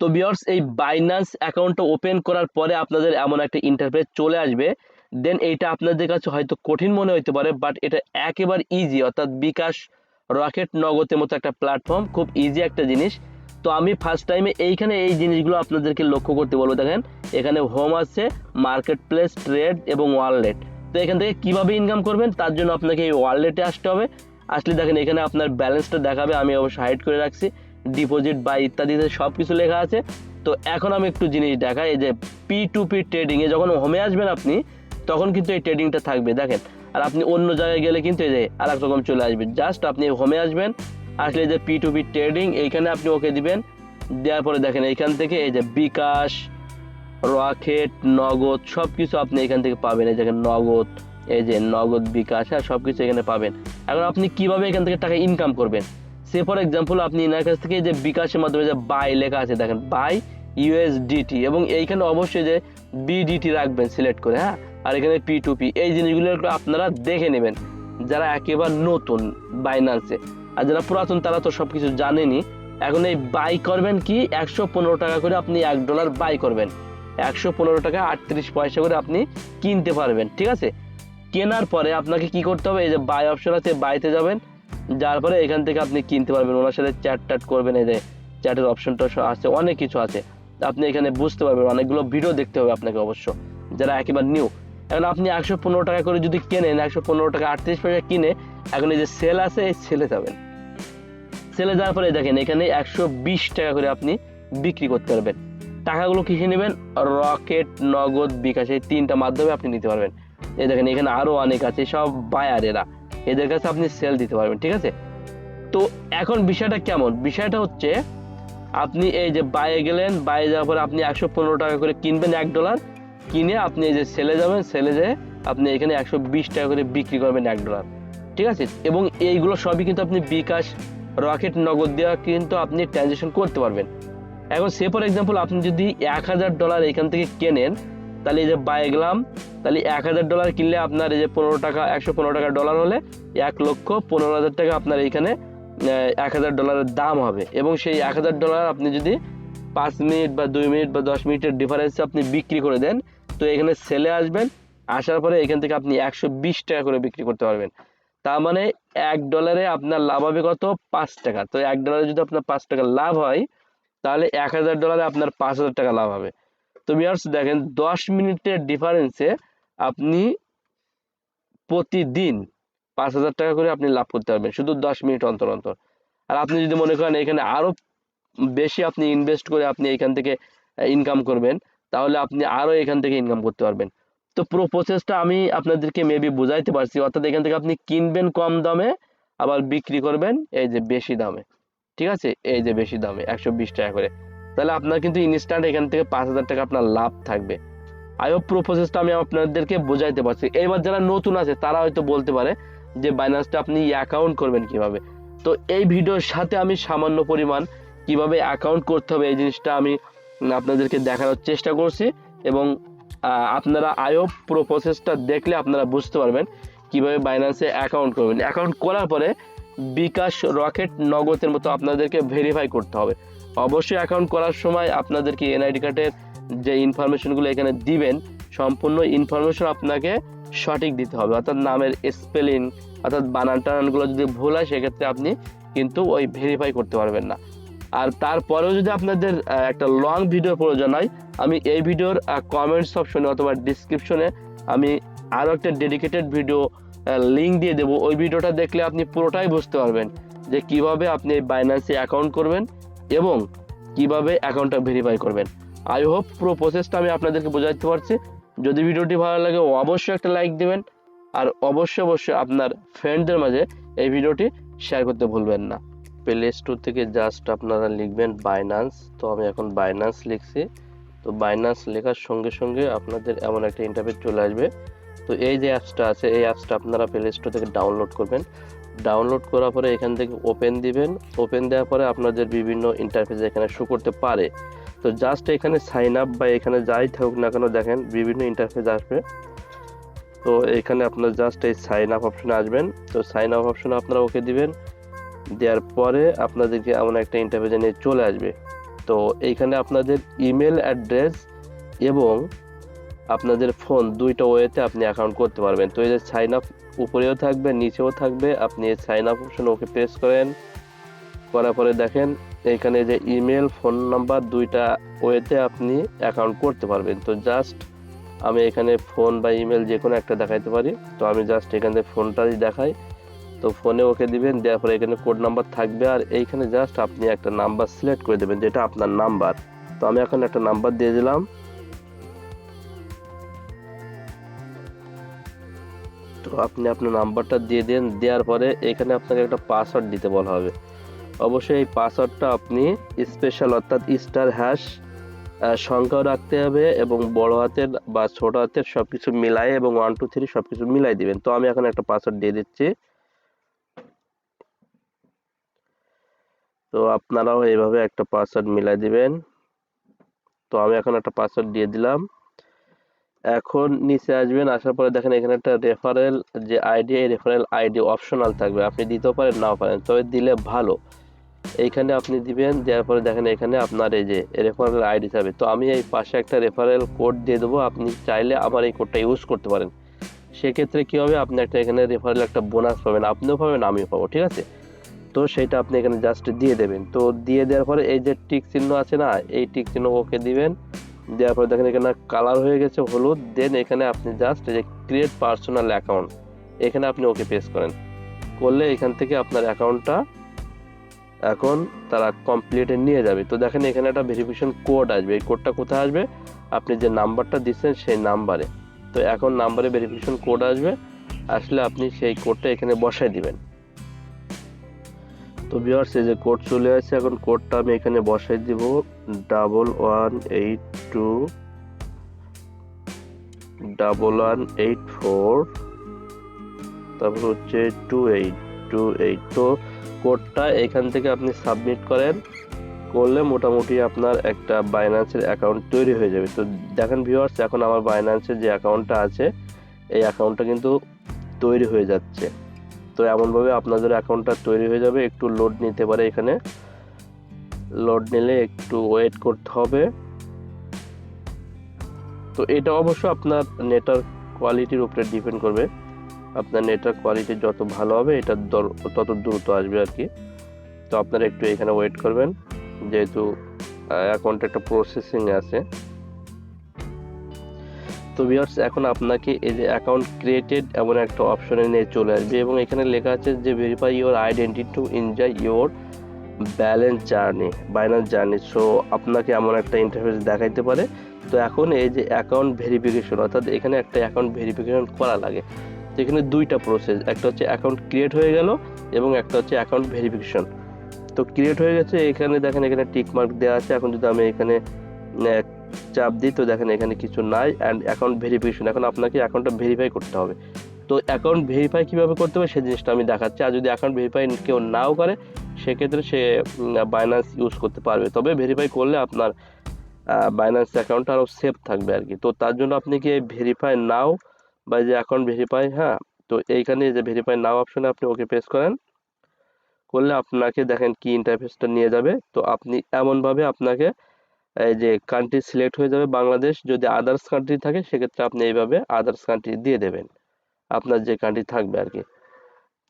তো ভিউয়ার্স, এই বাইন্যান্স অ্যাকাউন্টটা ওপেন করার পরে আপনাদের এমন একটা ইন্টারফেস চলে আসবে। দেন এইটা আপনাদের কাছে হয়তো কঠিন মনে হতে পারে, বাট এটা একেবারে ইজি। অর্থাৎ বিকাশ, রকেট, নগদের মতো একটা প্ল্যাটফর্ম, খুব ইজি একটা জিনিস। তো আমি ফার্স্ট টাইমে এইখানে এই জিনিসগুলো আপনাদেরকে লক্ষ্য করতে বলবো। দেখেন এখানে হোম আছে, মার্কেট প্লেস, ট্রেড এবং ওয়ালেট। তো এখান থেকে কিভাবে ইনকাম করবেন তার জন্য আপনাকে এই ওয়ালেটে আসতে হবে। আসলে দেখেন এখানে আপনার ব্যালেন্সটা দেখাবে, আমি অবশ্যই হাইড করে রাখছি, ডিপোজিট বা ইত্যাদিতে সব কিছু লেখা আছে। তো এখন আমি একটু জিনিস দেখাই। এই যে P2P ট্রেডিংয়ে যখন হোমে আসবেন আপনি, তখন কিন্তু এই ট্রেডিংটা থাকবে দেখেন। আর আপনি অন্য জায়গায় গেলে কিন্তু এই যে আর এক রকম চলে আসবে। জাস্ট আপনি হোমে আসবেন, আসলে এই যে P2P ট্রেডিং, এইখানে আপনি ওকে দিবেন। দেওয়ার পরে দেখেন এইখান থেকে এই যে বিকাশ, রকেট, নগদ সব কিছু আপনি এখান থেকে পাবেন। এই দেখেন নগদ, এই যে নগদ, বিকাশ, হ্যাঁ সব কিছু এখানে পাবেন। এখন আপনি কিভাবে এখান থেকে টাকা ইনকাম করবেন, সে ফর এক্সাম্পল আপনি এনার কাছ থেকে যে বিকাশের মাধ্যমে যে বাই লেখা আছে দেখেন, বাই USDT, এবং এইখানে অবশ্যই যে BDT রাখবেন সিলেক্ট করে, হ্যাঁ। আর এখানে P2P, এই জিনিসগুলো একটু আপনারা দেখে নেবেন যারা একেবারে নতুন বাইন্যান্সে। আর যারা পুরাতন তারা তো সব কিছু জানেনি। এখন এই বাই করবেন কি, 115 টাকা করে আপনি $1 বাই করবেন, 115 টাকা 38 পয়সা করে আপনি কিনতে পারবেন, ঠিক আছে। কেনার পরে আপনাকে কি করতে হবে, এই যে বাই অপশন আছে, বাইতে যাবেন, যার পরে এখান থেকে আপনি কিনতে পারবেন। ওনার সাথে চ্যাট করবেন, এই যে চ্যাটের অপশনটা আছে, অনেক কিছু আছে, আপনি এখানে বুঝতে পারবেন। অনেকগুলো ভিডিও দেখতে হবে আপনাকে অবশ্য, যারা একেবারে নিউ। এখন আপনি 115 টাকা করে যদি কেনেন, 115 টাকা 38 পয়সা কিনে, এখন এই যে সেল আছে, এই সেলে যাবেন। সেলে যাওয়ার পরে দেখেন এখানে 120 টাকা করে আপনি বিক্রি করতে পারবেন। টাকাগুলো কিসে নেবেন, রকেট, নগদ, বিকাশ, এই তিনটা মাধ্যমে আপনি নিতে পারবেন। এই দেখেন এখানে আরো অনেক আছে, সব বায়ারেরা, এদের কাছে আপনি সেল দিতে পারবেন, ঠিক আছে। তো এখন বিষয়টা কেমন, বিষয়টা হচ্ছে আপনি এই যে বাইরে গেলেন, বাইরে যাওয়ার পরে আপনি 115 টাকা করে কিনবেন $1, কিনে আপনি এই যে সেলে যাবেন, সেলে যেয়ে আপনি এখানে 120 টাকা করে বিক্রি করবেন $1, ঠিক আছে। এবং এইগুলো সবই কিন্তু আপনি বিকাশ, রকেট, নগদ দেওয়া কিন্তু আপনি ট্রানজেকশন করতে পারবেন। এখন সে ফর এক্সাম্পল আপনি যদি $1000 এখান থেকে কেনেন, তাহলে এই যে বাইরে গেলাম, তাহলে $1000 কিনলে আপনার এই যে 15 টাকা, 115 টাকা ডলার হলে 1,15,000 টাকা আপনার এইখানে $1000 দাম হবে। এবং সেই $1000 আপনি যদি 5 মিনিট বা 2 মিনিট বা 10 মিনিটের ডিফারেন্সে আপনি বিক্রি করে দেন, তো এখানে সেলে আসবেন, আসার পরে এখান থেকে আপনি 120 টাকা করে বিক্রি করতে পারবেন। তার মানে $1 আপনার লাভ হবে কত, 5 টাকা। তো $1 যদি আপনার 5 টাকা লাভ হয়, তাহলে $1000 আপনার 5000 টাকা লাভ হবে। তো ভিউয়ার্স দেখেন 10 মিনিটের ডিফারেন্সে আপনি প্রতিদিন 5000 টাকা করে আপনি লাভ করতে পারবেন, শুধু 10 মিনিট অন্তর অন্তর। আর আপনি যদি মনে করেন এখানে আরো বেশি আপনি ইনভেস্ট করে আপনি এখান থেকে ইনকাম করবেন, তাহলে আপনি আরো এখান থেকে ইনকাম করতে পারবেন। তো পুরো প্রসেসটা আমি আপনাদেরকে মেবি বুঝাইতে পারছি। অর্থাৎ এখান থেকে আপনি কিনবেন কম দামে, আবার বিক্রি করবেন এই যে বেশি দামে, ঠিক আছে, এই যে বেশি দামে 120 টাকা করে। তাহলে আপনার কিন্তু ইনস্ট্যান্ট এখান থেকে 5000 টাকা আপনার লাভ থাকবে। আই হোপ পুরো প্রসেসটা আমি আপনাদেরকে বোঝাইতে পারছি। এইবার যারা নতুন আছে তারা হয়তো বলতে পারে যে বাইন্যান্সটা আপনি অ্যাকাউন্ট করবেন কিভাবে। তো এই ভিডিওর সাথে আমি সামান্য পরিমাণ কিভাবে অ্যাকাউন্ট করতে হবে এই জিনিসটা আমি আপনাদেরকে দেখানোর চেষ্টা করছি। এবং আপনারা আই হোপ পুরো প্রসেসটা দেখলে আপনারা বুঝতে পারবেন কিভাবে বাইন্যান্সে অ্যাকাউন্ট করবেন। অ্যাকাউন্ট করার পরে বিকাশ, রকেট, নগদের মতো আপনাদেরকে ভেরিফাই করতে হবে। অবশ্যই অ্যাকাউন্ট করার সময় আপনাদেরকে এনআইডি কার্ডের যে ইনফরমেশনগুলো এখানে দিবেন, সম্পূর্ণ ইনফরমেশন আপনাকে সঠিক দিতে হবে। অর্থাৎ নামের স্পেলিং, অর্থাৎ বানান টানানগুলো যদি ভুল হয়, সেক্ষেত্রে আপনি কিন্তু ওই ভেরিফাই করতে পারবেন না। আর তারপরেও যদি আপনাদের একটা লং ভিডিও প্রয়োজন হয়, আমি এই ভিডিওর কমেন্টস অপশনে অথবা ডিসক্রিপশনে আমি আরও একটা ডেডিকেটেড ভিডিও লিঙ্ক দিয়ে দেবো। ওই ভিডিওটা দেখলে আপনি পুরোটাই বুঝতে পারবেন যে কিভাবে আপনি বাইন্যান্সে অ্যাকাউন্ট করবেন এবং কিভাবে অ্যাকাউন্টটা ভেরিফাই করবেন। আই হোপ পুরো প্রসেসটা আমি আপনাদেরকে বোঝাতে পারছি। যদি ভিডিওটি ভালো লাগে অবশ্যই একটা লাইক দিবেন, আর অবশ্যই আপনার ফ্রেন্ডদের মাঝে এই ভিডিওটি শেয়ার করতে ভুলবেন না। প্লে স্টোর থেকে জাস্ট আপনারা লিখবেন বাইন্যান্স। তো আমি এখন বাইন্যান্স লিখছি। তো বাইন্যান্স লেখার সঙ্গে সঙ্গে আপনাদের এমন একটা ইন্টারফেস চলে আসবে। তো এই যে অ্যাপসটা আছে, এই অ্যাপসটা আপনারা প্লে স্টোর থেকে ডাউনলোড করবেন। ডাউনলোড করার পরে এখান থেকে ওপেন দিবেন। ওপেন দেওয়ার পরে আপনাদের বিভিন্ন ইন্টারফেস এখানে শো করতে পারে। তো জাস্ট এখানে সাইন আপ বা এখানে যাই থাকুক না কেন, দেখেন বিভিন্ন ইন্টারফেস আসবে। তো এখানে আপনার জাস্ট এই সাইন আপ অপশনে আসবেন। তো সাইন আপ অপশনে আপনারা ওকে দিবেন। দেওয়ার পরে আপনাদেরকে এমন একটা ইন্টারফেসে নিয়ে চলে আসবে। তো এইখানে আপনাদের ইমেল অ্যাড্রেস এবং আপনাদের ফোন দুইটা ওয়েতে আপনি অ্যাকাউন্ট করতে পারবেন। তো এই যে সাইন আপ উপরেও থাকবে নিচেও থাকবে, আপনি এই সাইন আপ অপশনে ওকে প্রেস করেন, করার পরে দেখেন এইখানে যে ইমেল ফোন নাম্বার দুইটা ওয়েতে আপনি অ্যাকাউন্ট করতে পারবেন। তো জাস্ট আমি এখানে ফোন বা ইমেল যে কোনো একটা দেখাইতে পারি। তো আমি জাস্ট এখানে ফোনটাই দেখাই। তো ফোনে ওকে দিবেন, দেওয়ার পরে এখানে কোড নাম্বার থাকবে আর এইখানে জাস্ট আপনি একটা নাম্বার সিলেক্ট করে দেবেন যেটা আপনার নাম্বার। তো আমি এখন একটা নাম্বার দিয়ে দিলাম। তো আপনি আপনার নাম্বারটা দিয়ে দেন, দেওয়ার পরে এখানে আপনাকে একটা পাসওয়ার্ড দিতে বলা হবে। অবশ্যই এই পাসওয়ার্ডটা আপনি স্পেশাল অর্থাৎ স্টার হ্যাশ সংখ্যাও রাখতে হবে এবং বড় হাতের বা ছোট হাতের সবকিছু মিলাই এবং 1 2 3 সবকিছু মিলাই দিবেন। তো আমি এখন একটা পাসওয়ার্ড দিয়ে দিচ্ছি। তো আপনারাও এইভাবে একটা পাসওয়ার্ড মিলাই দিবেন। তো আমি এখন একটা পাসওয়ার্ড দিয়ে দিলাম। এখন নিচে আসবেন, আসার পরে দেখেন এখানে একটা রেফারেল যে আইডি, এই রেফারেল আইডি অপশনাল থাকবে, আপনি দিতেও পারেন নাও পারেন, তবে দিলে ভালো। এইখানে আপনি দিবেন, দেওয়ার পরে দেখেন এখানে আপনার এই যে রেফারেল আইডি থাকবে। তো আমি এই পাশে একটা রেফারেল কোড দিয়ে দেবো, আপনি চাইলে আবার এই কোডটা ইউজ করতে পারেন। সেক্ষেত্রে কী হবে, আপনি একটা এখানে রেফারেল একটা বোনাস পাবেন, আপনিও পাবেন আমিও পাবো, ঠিক আছে। তো সেটা আপনি এখানে জাস্ট দিয়ে দেবেন। তো দিয়ে দেওয়ার পরে এই যে টিক চিহ্ন আছে না, এই টিক চিহ্ন ওকে দিবেন। দেওয়ার পরে দেখেন এখানে কালার হয়ে গেছে হলুদ। দেন এখানে আপনি জাস্ট এই যে ক্রিয়েট পার্সোনাল অ্যাকাউন্ট, এখানে আপনি ওকে প্রেস করেন, করলে এখান থেকে আপনার অ্যাকাউন্টটা এখন তারা কমপ্লিটে নিয়ে যাবে। তো দেখেন এখানে একটা ভেরিফিকেশন কোড আসবে, এই কোডটা কোথায় আসবে, আপনি যে নাম্বারটা দিচ্ছেন সেই নাম্বারে। তো এখন নাম্বারে ভেরিফিকেশন কোড আসবে, আসলে আপনি সেই কোডটা এখানে বসাই দিবেন। তো ভিউয়ার্স এই যে কোড চলে আসছে, এখন কোডটা আমি এখানে বসাই দিব 11821184, তারপর হচ্ছে 2828। তো কোডটা এখান থেকে আপনি সাবমিট করেন, করলে মোটামুটি আপনার একটা বাইন্যান্সের অ্যাকাউন্ট তৈরি হয়ে যাবে। তো দেখেন ভিউয়ার্স এখন আমার বাইন্যান্সের যে অ্যাকাউন্টটা আছে এই অ্যাকাউন্টটা কিন্তু তৈরি হয়ে যাচ্ছে। তো এমনভাবে আপনাদের অ্যাকাউন্টটা তৈরি হয়ে যাবে, একটু লোড নিতে পারে, এখানে লোড নিলে একটু ওয়েট করতে হবে। তো এটা অবশ্য আপনার নেটওয়ার্ক কোয়ালিটির উপরে ডিপেন্ড করবে, আপনার নেটওয়ার্ক কোয়ালিটি যত ভালো হবে এটা তত দ্রুত আসবে আর কি। তো আপনারা একটু এখানে ওয়েট করবেন, যেহেতু অ্যাকাউন্ট একটা প্রসেসিং আছে। তো ভিউয়ার্স এখন আপনাকে এই যে অ্যাকাউন্ট ক্রিয়েটেড এমন একটা অপশনে নিয়ে চলে আসবে এবং এখানে লেখা আছে যে verify your identity to enjoy your Binance journey. So আপনাকে এমন একটা ইন্টারফেস দেখাইতে পারে। তো এখন এই যে অ্যাকাউন্ট ভেরিফিকেশন, অর্থাৎ এখানে একটা অ্যাকাউন্ট ভেরিফিকেশন করা লাগে। তো এখানে দুইটা প্রসেস, একটা হচ্ছে অ্যাকাউন্ট ক্রিয়েট হয়ে গেল এবং একটা হচ্ছে অ্যাকাউন্ট ভেরিফিকেশন। তো ক্রিয়েট হয়ে গেছে, এখানে দেখেন এখানে টিক মার্ক দেওয়া আছে। এখন যদি আমি এখানে চাপ দিই তো দেখেন এখানে কিছু নাই। অ্যান্ড অ্যাকাউন্ট ভেরিফিকেশন, এখন আপনাকে অ্যাকাউন্টটা ভেরিফাই করতে হবে। তো অ্যাকাউন্ট ভেরিফাই কীভাবে করতে হবে সেই জিনিসটা আমি দেখাচ্ছি। আর যদি অ্যাকাউন্ট ভেরিফাই কেউ নাও করে সেক্ষেত্রে সে বাইন্যান্স ইউজ করতে পারবে, তবে ভেরিফাই করলে আপনার বাইন্যান্স অ্যাকাউন্ট আরও সেফ থাকবে আর কি। তো তার জন্য আপনি কি ভেরিফাই নাও বা যে অ্যাকাউন্ট ভেরিফাই, হ্যাঁ, তো এইখানে যে ভেরিফাই নাও অপশনে আপনি ওকে প্রেস করেন, করলে আপনাকে দেখেন কি ইন্টারফেসটা নিয়ে যাবে। তো আপনি এমনভাবে আপনাকে এই যে কান্ট্রি সিলেক্ট হয়ে যাবে বাংলাদেশ, যদি আদার্স কান্ট্রি থাকে সেক্ষেত্রে আপনি এইভাবে আদার্স কান্ট্রি দিয়ে দেবেন, আপনার যে কান্ট্রি থাকবে আর কি।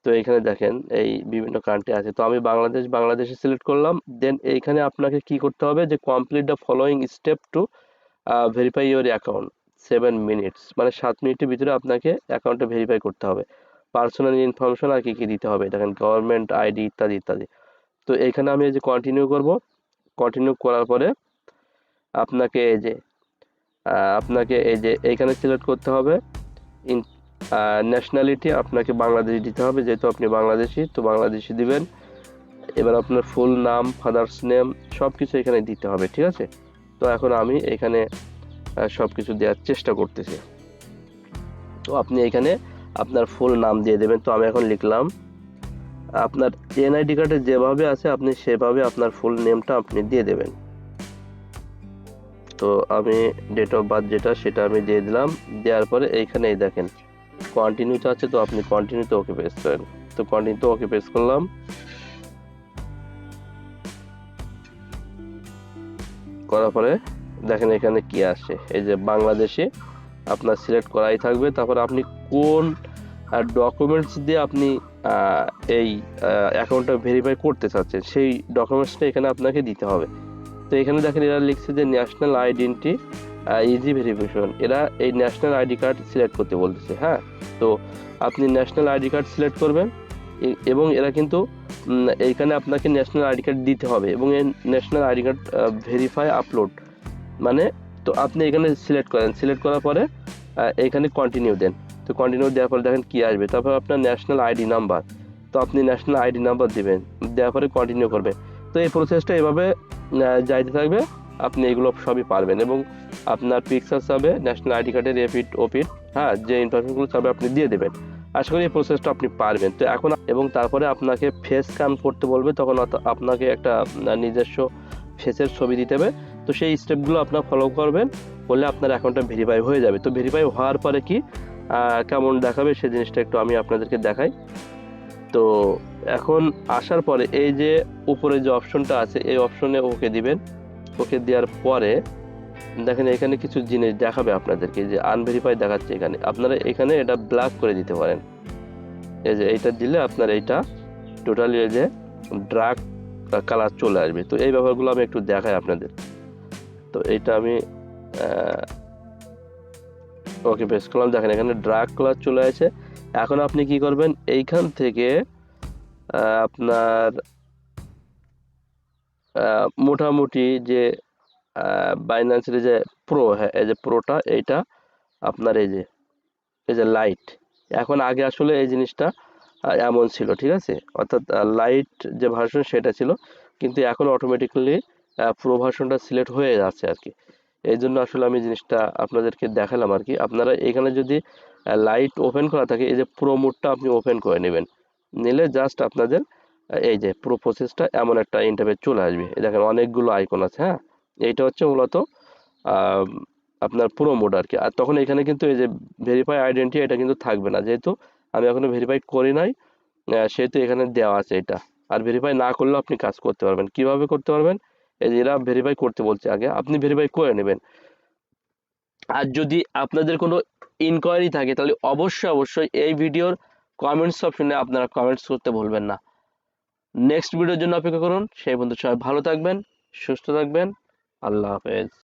তো এইখানে দেখেন এই বিভিন্ন কান্ট্রি আছে, তো আমি বাংলাদেশে সিলেক্ট করলাম। দেন এইখানে আপনাকে কি করতে হবে যে complete the following step to verify your account 7 minutes, মানে 7 মিনিটের ভিতরে আপনাকে অ্যাকাউন্টটা ভেরিফাই করতে হবে। পার্সোনাল ইনফরমেশন আর কি কি দিতে হবে দেখেন, গভর্নমেন্ট আইডি ইত্যাদি ইত্যাদি। তো এইখানে আমি এই যে কন্টিনিউ করব, কন্টিনিউ করার পরে আপনাকে এই যে এইখানে সিলেক্ট করতে হবে ইন ন্যাশনালিটি, আপনাকে বাংলাদেশি দিতে হবে, যেহেতু আপনি বাংলাদেশি তো বাংলাদেশি দিবেন। এবার আপনার ফুল নাম, ফাদার্স নেম সব কিছু এখানে দিতে হবে, ঠিক আছে। তো এখন আমি এখানে সব কিছু দেওয়ার চেষ্টা করতেছি। তো আপনি এখানে আপনার ফুল নাম দিয়ে দেবেন। তো আমি এখন লিখলাম, আপনার এনআইডি কার্ডে যেভাবে আছে আপনি সেভাবে আপনার ফুল নেমটা আপনি দিয়ে দেবেন। তো আমি ডেট অফ বার্থ যেটা সেটা আমি দিয়ে দিলাম। দেওয়ার পরে এইখানেই দেখেন কন্টিনিউতে আছে, তো আপনি কন্টিনিউতে ওকে প্রেস করেন। তো কন্টিনিউতে ওকে প্রেস করলাম। করার পরে দেখেন এখানে কি আসে, এই যে বাংলাদেশি আপনার সিলেক্ট করাই থাকবে। তারপর আপনি কোন ডকুমেন্টস দিয়ে আপনি এই অ্যাকাউন্টটা ভেরিফাই করতে চাচ্ছেন সেই ডকুমেন্টসটা এখানে আপনাকে দিতে হবে। তো এখানে দেখেন এরা লিখছে যে ন্যাশনাল আইডেন্টি ইজি ভেরিফিকেশন, এরা এই ন্যাশনাল আইডি কার্ড সিলেক্ট করতে বলতেছে। হ্যাঁ, তো আপনি ন্যাশনাল আইডি কার্ড সিলেক্ট করবেন এবং এরা কিন্তু এইখানে আপনাকে ন্যাশনাল আইডি কার্ড দিতে হবে এবং এই national ID card verify upload মানে, তো আপনি এখানে সিলেক্ট করেন, সিলেক্ট করার পরে এখানে কন্টিনিউ দেন। তো কন্টিনিউ দেওয়ার পরে দেখেন কি আসবে, তারপর আপনার ন্যাশনাল আইডি নাম্বার, তো আপনি ন্যাশনাল আইডি নাম্বার দিবেন, দেওয়ার পরে কন্টিনিউ করবে। তো এই প্রসেসটা এভাবে যাইতে থাকবে, আপনি এগুলো সবই পারবেন এবং আপনার পিকচার চাবে, ন্যাশনাল আইডি কার্ডের এপিট ওপিট, হ্যাঁ, যে ইনফরমেশনগুলো চাবে আপনি দিয়ে দেবেন। আশা করি এই প্রসেসটা আপনি পারবেন। তো এখন এবং তারপরে আপনাকে ফেস স্ক্যান করতে বলবে, তখন আপনাকে একটা নিজস্ব ফেসের ছবি দিতে হবে। তো সেই স্টেপগুলো আপনার ফলো করবেন, করলে আপনার অ্যাকাউন্টটা ভেরিফাই হয়ে যাবে। তো ভেরিফাই হওয়ার পরে কি কেমন দেখাবে সেই জিনিসটা একটু আমি আপনাদেরকে দেখাই। তো এখন আসার পরে এই যে উপরে যে অপশনটা আছে এই অপশনে ওকে দিবেন। ওকে দেওয়ার পরে দেখেন এখানে কিছু জিনিস দেখাবে আপনাদেরকে, যে আনভেরিফাই দেখাচ্ছে, এখানে আপনারা এখানে এটা ব্ল্যাক করে দিতে পারেন। এই যে এইটা দিলে আপনার এইটা টোটালি এই যে ডার্ক কালার চলে আসবে। তো এই ব্যাপারগুলো আমি একটু দেখাই আপনাদের। তো এইটা আমি ওকে প্রেস করলাম, দেখেন এখানে ডার্ক কালার চলে আসে। এখন আপনি কি করবেন, এইখান থেকে আপনার মোটামুটি যে বাইন্যান্সের যে প্রো, হ্যাঁ এই যে প্রোটা, এইটা আপনার এই যে লাইট, এখন আগে আসলে এই জিনিসটা এমন ছিল, ঠিক আছে, অর্থাৎ লাইট যে ভার্সন সেটা ছিল, কিন্তু এখন অটোমেটিক্যালি প্রো ভার্সনটা সিলেক্ট হয়ে যাচ্ছে আর কি। এই জন্য আসলে আমি জিনিসটা আপনাদেরকে দেখালাম আর কি। আপনারা এখানে যদি লাইট ওপেন করা থাকে, এই যে প্রো মোডটা আপনি ওপেন করে নেবেন, নিলে জাস্ট আপনাদের এই যে প্রো প্রসেসটা এমন একটা ইন্টারফেস চলে আসবে। এই দেখেন অনেকগুলো আইকন আছে। হ্যাঁ, এইটা হচ্ছে মূলত আপনার প্রো মোড আর কি। আর তখন এখানে কিন্তু এই যে ভেরিফাই আইডেন্টি এটা কিন্তু থাকবে না, যেহেতু আমি এখনো ভেরিফাই করি নাই, সেহেতু এখানে দেওয়া আছে এটা। আর ভেরিফাই না করলেও আপনি কাজ করতে পারবেন। কিভাবে করতে পারবেন, এই যে এরা ভেরিফাই করতে বলছে, আগে আপনি ভেরিফাই করে নেবেন। আর যদি আপনাদের কোনো ইনকোয়ারি থাকে তাহলে অবশ্যই এই ভিডিওর কমেন্টস অপশনে আপনারা কমেন্টস করতে ভুলবেন না। নেক্সট ভিডিওর জন্য অপেক্ষা করুন। সেই পর্যন্ত সবাই ভালো থাকবেন, সুস্থ থাকবেন। আল্লাহ হাফেজ।